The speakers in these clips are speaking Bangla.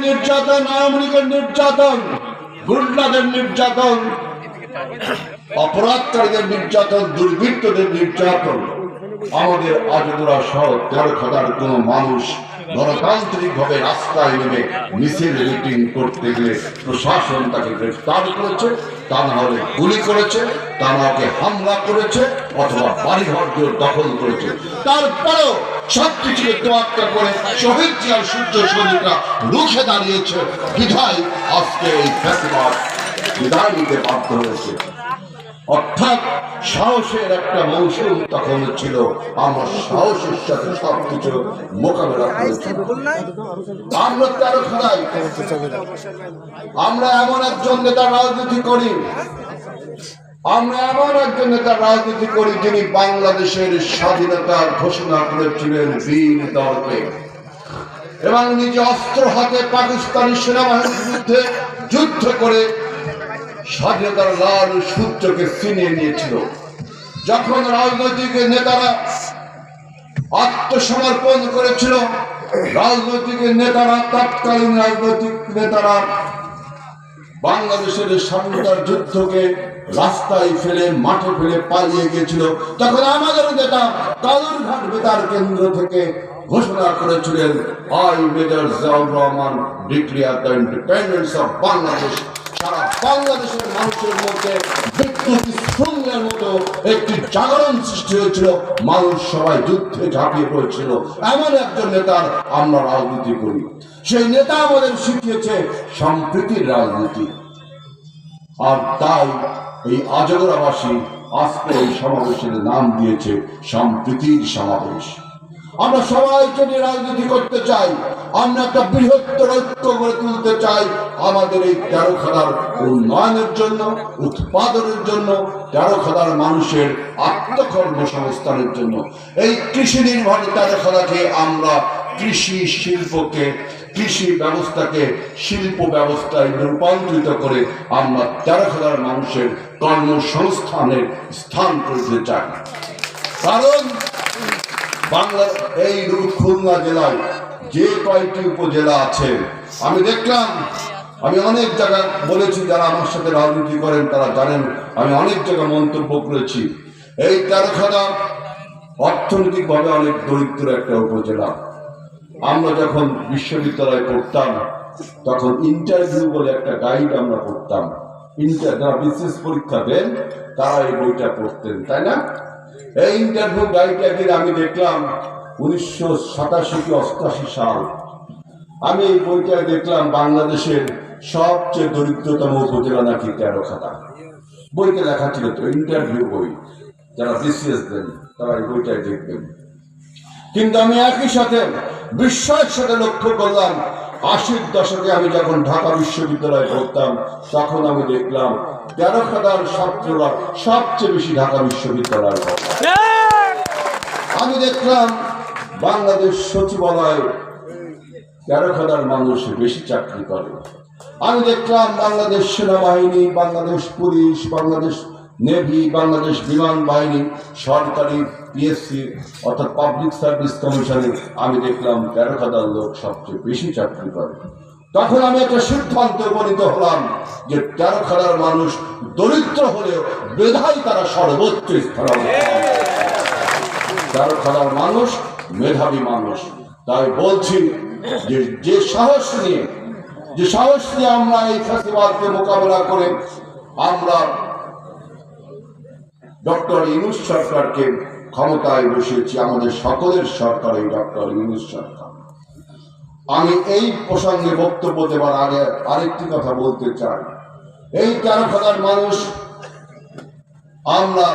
নির্যাতন, আওয়ামী লীগের নির্যাতন, গুন্ডাদের নির্যাতন, অপরাধকারীদের নির্যাতন, দুর্বৃত্তদের নির্যাতন, আমাদের আজদুরা সহ 13,000 কোন মানুষ গণতান্ত্রিক ভাবে রাস্তায় নেমে মিছিল মিটিং করতে গেলে প্রশাসন তাকে গ্রেফতার করেছে, তা না হলে গুলি করেছে, তা না হলে হামলা করেছে, অথবা বাড়িঘর দখল করেছে। তারপরেও সবকিছুকে তোয়াক্কা করে শহীদ জিয়ার সূর্য সৈনিকরা রুখে দাঁড়িয়েছে, বিধায় আজকে এই ফ্যাসিবাদ বিদায় নিতে বাধ্য হয়েছে। অর্থাৎ সাহসের একটা মৌসুম তখন ছিল, আমরা সাহসের সাথে সবকিছু মোকাবেলা করেছি। আমরা 13 আমরা এমন একজন নেতা রাজনীতি করি, যিনি বাংলাদেশের স্বাধীনতা ঘোষণা করেছিলেন বীর দর্পে, এবং নিজে অস্ত্র হাতে পাকিস্তানি সেনাবাহিনীর বিরুদ্ধে যুদ্ধ করে স্বাধীনতার লাল সূর্যকে ছিনিয়ে নিয়েছিল। যখন রাজনৈতিক নেতারা আত্মসমর্পণ করেছিল, তৎকালীন রাজনৈতিক নেতারা বাংলাদেশের স্বাধীনতার যুদ্ধকে রাস্তায় ফেলে, মাঠে ফেলে পালিয়ে গিয়েছিল, তখন আমাদের নেতা কালুরঘাট বেতার কেন্দ্র থেকে ঘোষণা করেছিলেন, I major Ziaur Rahman declare the independence of Bangladesh. সারা বাংলাদেশের মানুষের মধ্যে বিদ্যুৎ স্ফুলিঙ্গের মতো একটি জাগরণ সৃষ্টি হয়েছিল, মানুষ সবাই যুদ্ধে ঝাঁপিয়ে পড়েছিল। এমন একজন নেতার আমরা রাজনীতি করি, সেই নেতা আমাদের শিখিয়েছে সম্প্রীতির রাজনীতি। আর তাই এই আজগরাবাসী আজকে এই সমাবেশের নাম দিয়েছে সম্প্রীতির সমাবেশ। আমরা সবাইকে নিয়ে রাজনীতি করতে চাই, আমরা একটা বৃহত্তর ঐক্য গড়ে তুলতে চাই। আমাদের এই 13,000 উন্নয়নের জন্য, উৎপাদনের জন্য, 13,000 মানুষের আত্মকর্মসংস্থানের জন্য, এই কৃষি নির্ভর 13,000কে আমরা কৃষি শিল্পকে, কৃষি ব্যবস্থাকে শিল্প ব্যবস্থায় রূপান্তরিত করে আমরা 13,000 মানুষের কর্মসংস্থানের স্থান করতে চাই। কারণ বাংলার এই খুলনা জেলায় যে কয়েকটি উপজেলা আছে, আমি দেখলাম, আমি অনেক জায়গায় বলেছি, যারা আমার সাথে রাজনীতি করেন তারা জানেন, আমি অনেক জায়গায় মন্তব্য করেছি, এই 13,000 অর্থনৈতিকভাবে অনেক দরিদ্র একটা উপজেলা। আমরা যখন বিশ্ববিদ্যালয়ে পড়তাম তখন ইন্টারভিউ বলে একটা গাইড আমরা পড়তাম, যারা বিশেষ পরীক্ষা দেন তারা এই বইটা পড়তেন, তাই না? এই ইন্টারভিউ গাইড একদিন আমি দেখলাম 1987 কি 88 সাল, আমি এই বইটা দেখলাম বাংলাদেশের সবচেয়ে দরিদ্রতম উপজেলা নাকি 13,000। বইতে লেখা ছিল, তো ইন্টারভিউ বই, যারা বিসিএস দেন তারা এই বইটাই দেখবেন। কিন্তু আমি একই সাথে বিস্ময়ের সাথে লক্ষ্য করলাম, 80-র দশকে আমি যখন ঢাকা বিশ্ববিদ্যালয়ে পড়তাম তখন আমি দেখলাম 13,000 ছাত্ররা সবচেয়ে বেশি ঢাকা বিশ্ববিদ্যালয়ে পড়ে। আমি দেখলাম বাংলাদেশ সচিবালয়ে 13,000 মানুষ বেশি চাকরি করে। আমি দেখলাম বাংলাদেশ সেনাবাহিনী, বাংলাদেশ পুলিশ, বাংলাদেশ নেভি, বাংলাদেশ বিমান বাহিনী, সরকারি পিএসসি অর্থাৎ পাবলিক সার্ভিস কমিশনে আমি দেখলাম 13,000 লোক সবচেয়ে বেশি চাকরি করে। তখন আমি একটা সিদ্ধান্তে উপনীত হলাম যে 13,000 মানুষ দরিদ্র হলেও মেধায় তারা সর্বোচ্চ স্থান, 13,000 মানুষ মেধাবী মানুষ। তাই বলছি যে সাহস নিয়ে আমরা এই ফ্যাসিবাদকে মোকাবেলা করে আমরা ডক্টর ইউনূস সরকারকে ক্ষমতায় বসিয়েছি, আমাদের সকলের সরকার এই ডক্টর ইউনূস সরকার। আমি এই প্রসঙ্গে বক্তব্য দেওয়ার আগে আরেকটি কথা বলতে চাই, এই 13,000 মানুষ আমরা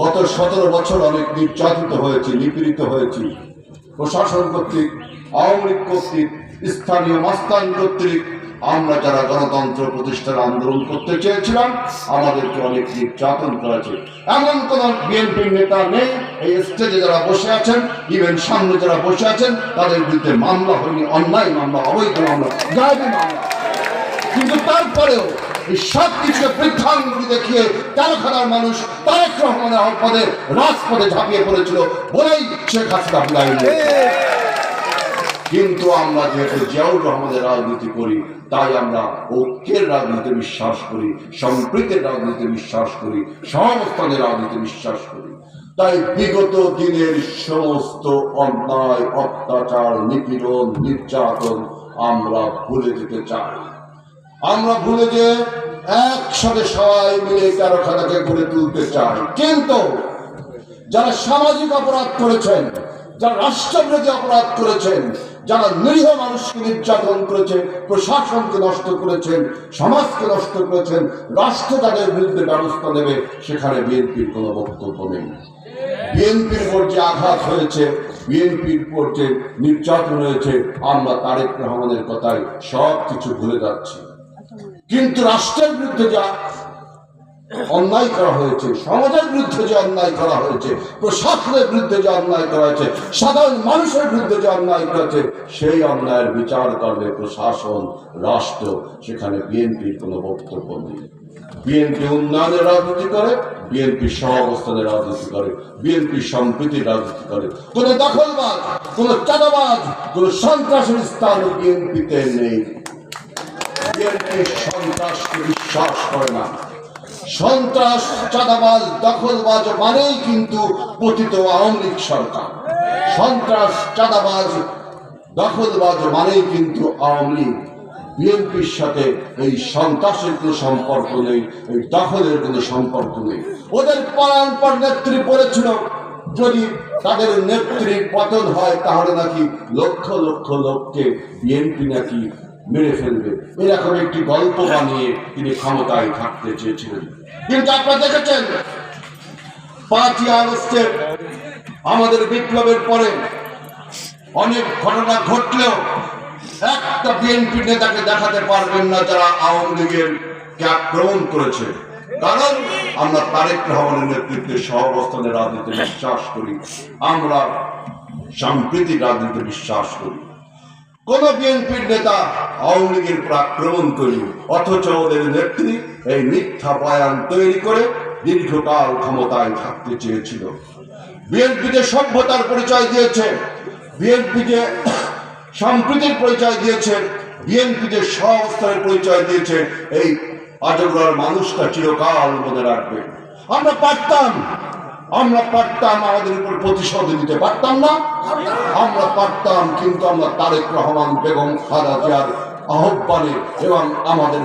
গত 17 বছর অনেক নির্যাতিত হয়েছি, নিপীড়িত হয়েছি, প্রশাসন কর্তৃক, আওয়ামী লীগ কর্তৃক, স্থানীয় মাস্তান কর্তৃক। আমরা যারা গণতন্ত্র প্রতিষ্ঠার আন্দোলন করতে চেয়েছিলাম আমাদেরকে অনেক নির্যাতন করেছে। এমন কোন বিএনপির নেতা নেই এই স্টেজে যারা বসে আছেন, ইভেন সামনে যারা বসে আছেন, তাদের বিরুদ্ধে মামলা হয়নি, অন্যায় মামলা, অবৈধ মামলা, গায়েবী মামলা। কিন্তু তারপরেও এই সব কিছুকে বৃদ্ধাঙ্গুলি দেখিয়ে 13,000 মানুষ তারেক রহমানের পদে রাজপথে ঝাঁপিয়ে পড়েছিল বলেই শেখ হাসিনা বিদায় নিয়েছে। কিন্তু আমরা যেহেতু জিয়াউর রহমানের রাজনীতি করি, তাই আমরা ঐক্যের রাজনীতি বিশ্বাস করি, সম্প্রীতির রাজনীতি বিশ্বাস করি, সহাবস্থানের রাজনীতি বিশ্বাস করি। তাই বিগত দিনের সমস্ত অন্যায়, অত্যাচার, নিপীড়ন, নির্যাতন আমরা ভুলে যেতে চাই। আমরা ভুলে যে একসাথে সবাই মিলে কারখানাকে গড়ে তুলতে চাই। কিন্তু যারা সামাজিক অপরাধ করেছেন, যারা রাষ্ট্রবিরোধী অপরাধ করেছেন, যারা নিরীহ মানুষকে নির্যাতন করেছে, প্রশাসনকে নষ্ট করেছেন, সমাজকে নষ্ট করেছেন, রাষ্ট্র তাদের বিরুদ্ধে ব্যবস্থা নেবে, সেখানে বিএনপির কোনো বক্তব্য নেই। বিএনপির উপর যে আঘাত হয়েছে, বিএনপির উপর যে নির্যাতন হয়েছে, আমরা তারেক রহমানের কথায় সব কিছু ভুলে যাচ্ছি। কিন্তু রাষ্ট্রের বিরুদ্ধে যা অন্যায় করা হয়েছে, সমাজের বিরুদ্ধে যে অন্যায় করা হয়েছে, প্রশাসনের বিরুদ্ধে যে অন্যায় করা হয়েছে, সাধারণ মানুষের বিরুদ্ধে যে অন্যায় করেছে, সেই অন্যায়ের বিচার করবে প্রশাসন, রাষ্ট্র। সেখানে বিএনপির কোনো বক্তব্য নেই। বিএনপি উন্নয়নের রাজনীতি করে, বিএনপি সহাবস্থানের রাজনীতি করে, বিএনপি সম্প্রীতির রাজনীতি করে। কোন দখলবাদ, কোন চাঁদাবাজ, কোন সন্ত্রাসের স্থান বিএনপিতে নেই। বিএনপি সন্ত্রাসকে বিশ্বাস করে না। সন্ত্রাস, চাঁদাবাজ, দখলবাজ মানেই কিন্তু পতিত আওয়ামী লীগ সরকার। সন্ত্রাস, চাঁদাবাজ, দখলবাজ মানেই কিন্তু আওয়ামী লীগ। বিএনপির সাথে এই সন্ত্রাসের কোনো সম্পর্ক নেই, এই দখলের কোনো সম্পর্ক নেই। ওদের পর নেত্রী বলেছিল, যদি তাদের নেত্রীর পতন হয় তাহলে নাকি লক্ষ লক্ষ লোককে বিএনপি নাকি মেরে ফেলবে। এরকম একটি গল্প বানিয়ে তিনি ক্ষমতায় থাকতে চেয়েছিলেন। কিন্তু আপনারা দেখেছেন 5ই আগস্টের আমাদের বিপ্লবের পরে অনেক ঘটনা ঘটলেও একটা বিএনপি নেতাকে দেখাতে পারবেন না যারা আওয়ামী লীগের কে আক্রমণ করেছে। কারণ আমরা তারেক রহমানের নেতৃত্বে সহাবস্থানের রাজনীতি বিশ্বাস করি, আমরা সম্প্রীতির রাজনীতি বিশ্বাস করি। কোন বিএনপির নেতা আওয়ামী লীগের উপর আক্রমণ করি, অথচ ওদের নেত্রী এই মিথ্যা বয়ান তৈরি করে দীর্ঘকাল ক্ষমতায় থাকতে চেয়েছিল। বিএনপি যে সভ্যতার পরিচয় দিয়েছে, বিএনপি যে সম্প্রীতির পরিচয় দিয়েছে, বিএনপি যে সহাবস্থানের পরিচয় দিয়েছে, এই আজগরার মানুষটা চিরকাল মনে রাখবে। আমরা পারতাম আমাদের উপর প্রতিশোধ নিতে পারতাম না? আমরা পারতাম, কিন্তু আমরা তারেক রহমান, বেগম খালেদা জিয়ার আহ্বানে এবং আমাদের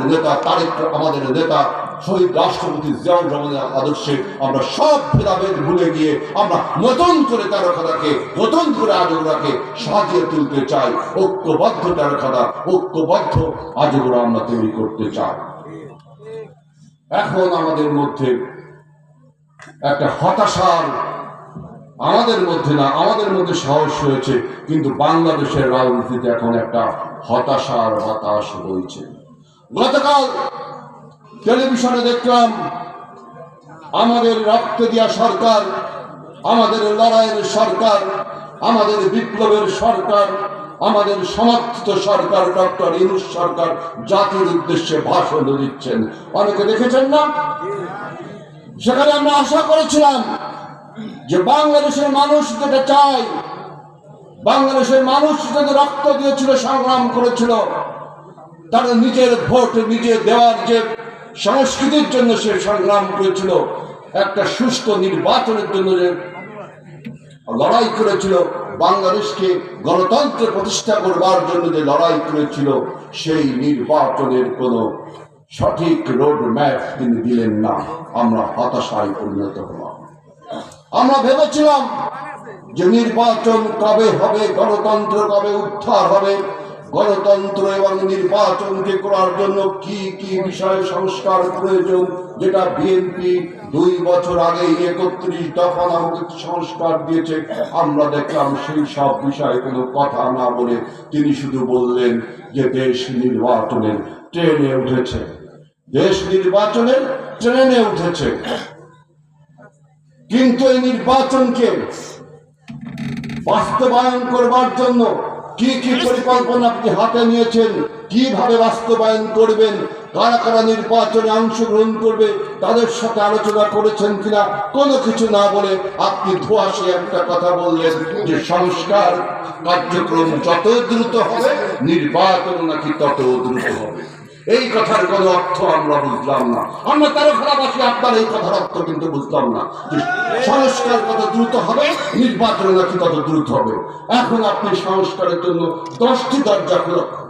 নেতা শহীদ রাষ্ট্রপতি জিয়াউর রহমানের আদর্শে আমরা সব ভেদাভেদ ভুলে গিয়ে আমরা নতুন করে কারখানাকে, নতুন করে আজগরাকে সাজিয়ে তুলতে চাই। ঐক্যবদ্ধ কারখানা, ঐক্যবদ্ধ আজগরা আমরা তৈরি করতে চাই। এখন আমাদের মধ্যে একটা হতাশার, আমাদের মধ্যে সাহস হয়েছে, কিন্তু বাংলাদেশের রাজনীতিতে এখন একটা হতাশার বাতাস বইছে। গতকাল টেলিভিশনে দেখলাম আমাদের রক্ত দিয়া সরকার, আমাদের লড়াইয়ের সরকার, আমাদের বিপ্লবের সরকার, আমাদের সমর্থিত সরকার ডক্টর ইউনূস সরকার জাতির উদ্দেশ্যে ভাষণ দিচ্ছেন। অনেকে দেখেছেন না? সেখানে আমরা আশা করেছিলাম যে বাংলাদেশের মানুষ যেটা চায়, বাংলাদেশের মানুষ যদি রক্ত দিয়েছিল, সংগ্রাম করেছিল, তারা নিজের ভোট নিজে দেওয়ার যে সংস্কৃতির জন্য সে সংগ্রাম করেছিল, একটা সুষ্ঠু নির্বাচনের জন্য যে লড়াই করেছিল, বাংলাদেশকে গণতন্ত্র প্রতিষ্ঠা করবার জন্য যে লড়াই করেছিল, সেই নির্বাচনের কোনো সঠিক রোড ম্যাপ তিনি দিলেন না। আমরা হতাশায় পরিণত হলাম। আমরা ভেবেছিলাম যে নির্বাচন কবে হবে, গণতন্ত্র কবে উদ্ধার হবে, গণতন্ত্র এবং নির্বাচনকে করার জন্য কি কি বিষয়ে সংস্কার প্রয়োজন, যেটা বিএনপি 2 বছর আগে 31 দফা নামক সংস্কার দিয়েছে। আমরা দেখলাম সেই সব বিষয়ে কোনো কথা না বলে তিনি শুধু বললেন যে দেশ নির্বাচনের ট্রেনে উঠেছে, দেশ নির্বাচনের ট্রেনে উঠেছে। কিন্তু এই নির্বাচনকে বাস্তবায়ন করবার জন্য কি কি পরিকল্পনা আপনি হাতে নিয়েছেন, কিভাবে বাস্তবায়ন করবেন, কারা কারা নির্বাচনে অংশগ্রহণ করবে তাদের সাথে আলোচনা করেছেন কিনা, কোনো কিছু না বলে আপনি ধোঁয়াশে একটা কথা বললেন যে সংস্কার কার্যক্রম যত দ্রুত হবে নির্বাচন নাকি তত দ্রুত হবে। এই কথার কোনো অর্থ আমরা বুঝলাম না। আমরা তারও খারাপবাসী আপনার এই কথার অর্থ কিন্তু বুঝলাম না যে সংস্কার কত দ্রুত হবে, নির্বাচন নাকি তত দ্রুত হবে। এখন আপনি সংস্কারের জন্য 10টি দরজা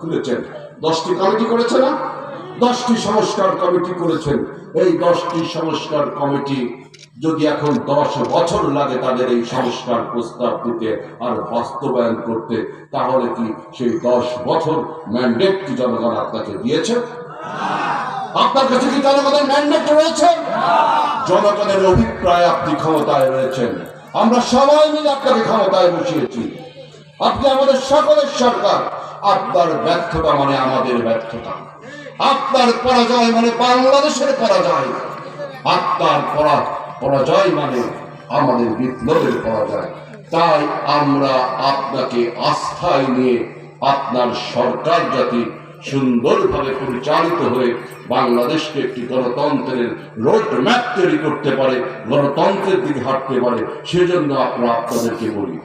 খুলেছেন, 10টি কমিটি করেছে না, 10টি সংস্কার কমিটি করেছেন। এই 10টি সংস্কার কমিটি যদি এখন 10 বছর লাগে তাদের এই সংস্কার প্রস্তাব দিতে আর বাস্তবায়ন করতে, তাহলে কি সেই 10 বছর ম্যান্ডেট কি জনগণ আপনাকে দিয়েছে? আপনার কাছে কি জনগণের ম্যান্ডেট রয়েছে? জনগণের অভিপ্রায় আপনি ক্ষমতায় রয়েছেন, আমরা সবাই মিলে আপনাকে ক্ষমতায় বসিয়েছি। আপনি আমাদের সকলের সরকার। আপনার ব্যর্থতা মানে আমাদের ব্যর্থতা, আপনার পরাজয় মানে বাংলাদেশের পরাজয়, আপনার পরাজয় মানে আমাদের বিপ্লবের পরাজয়। তাই আমরা আপনাকে আস্থায় নিয়ে আপনার সরকার যাতে সুন্দরভাবে পরিচালিত হয়ে বাংলাদেশকে একটি গণতন্ত্রের রোড ম্যাপ তৈরি করতে পারে, গণতন্ত্রের দিকে হাঁটতে পারে, সেজন্য আমরা আপনাদেরকে বলি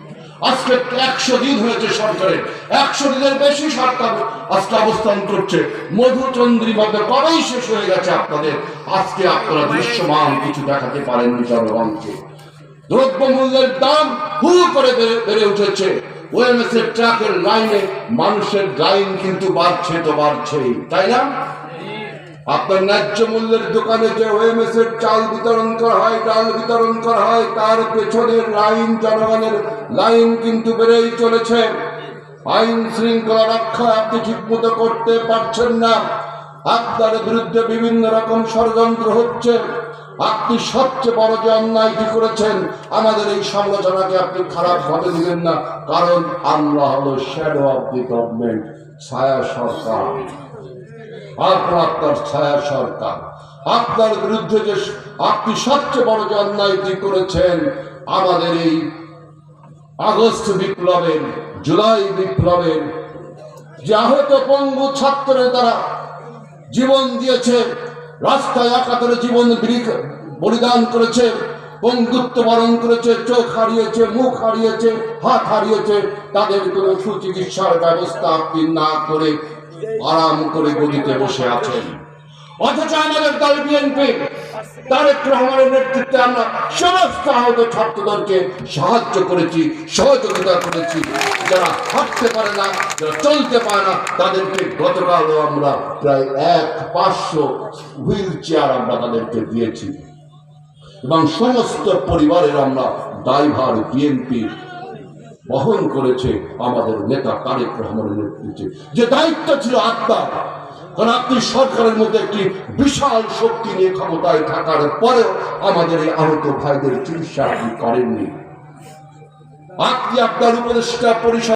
আজকে 100 দিন হয়েছে সরকারের, 100 দিনের বেশি সরকার আজকে অবস্থান করছে। মধুচন্দ্রিমাতে কবেই শেষ হয়ে গেছে আপনাদের। আজকে আপনারা দৃশ্যমান কিছু দেখাতে পারেননি জনগণকে। দ্রব্যমূল্যের দাম হু করে বেড়ে উঠেছে। ওএমএস এর ট্রাকের লাইনে মানুষের লাইন কিন্তু বাড়ছে তো বাড়ছেই, তাই না? আপনার ন্যায্য মূল্যের দোকানে যে ওএমএস এর চাল বিতরণ করা হয়, ডাল বিতরণ করা হয়, তার পেছনের লাইন, জনগণের লাইন কিন্তু বেড়েই চলেছে। আইন শৃঙ্খলা রক্ষা আপনি ঠিক মতো করতে পারছেন না, আপনার বিরুদ্ধে বিভিন্ন রকম ষড়যন্ত্র হচ্ছে। আপনি সবচেয়ে বড় যে অন্যায়টি করেছেন, আমাদের এই সমালোচনাকে আপনি খারাপ ভাবে দিবেন না, কারণ আমরা হলো শ্যাডো অফ দি গভর্নমেন্ট, ছায়া সরকার। আপনার ছায়া সরকার, আপনার বিরুদ্ধে যে আপনি সবচেয়ে বড় যে অন্যায়টি করেছেন, আমাদের এই আগস্ট বিপ্লবের, জুলাই বিপ্লবের যে আহত পঙ্গু ছাত্রের দ্বারা জীবন দিয়েছে, রাস্তায় একাত্তরে জীবন বলিদান করেছে, পঙ্গুত্ব বরণ করেছে, চোখ হারিয়েছে, মুখ হারিয়েছে, হাত হারিয়েছে, তাদের কোনো সুচিকিৎসার ব্যবস্থা আপনি না করে আরাম করে গদিতে বসে আছেন। অথচ আমাদের দল বিএনপি তারেক রহমানের নেতৃত্বে আমরা সমস্ত আহত ছাত্রদেরকে সাহায্য করেছি, সহযোগিতা করেছি। যারা হাঁটতে পারে না, যারা চলতে পারে না, তাদেরকে গতকালও আমরা প্রায় 500 হুইল চেয়ার আমরা তাদেরকে দিয়েছি। এবং সমস্ত পরিবারের আমরা দায়ভার বিএনপি বহন করেছে আমাদের নেতা তারেক রহমানের নেতৃত্বে। যে দায়িত্ব ছিল আপনার, কারণ আপনি সরকারের মধ্যে একটি বিশাল শক্তি নিয়ে ক্ষমতায় থাকার পরেও আমাদের এই আহত ভাইদের চিকিৎসা আপনি করেননি। আপনি আপনার উপদেষ্টা পরিষদ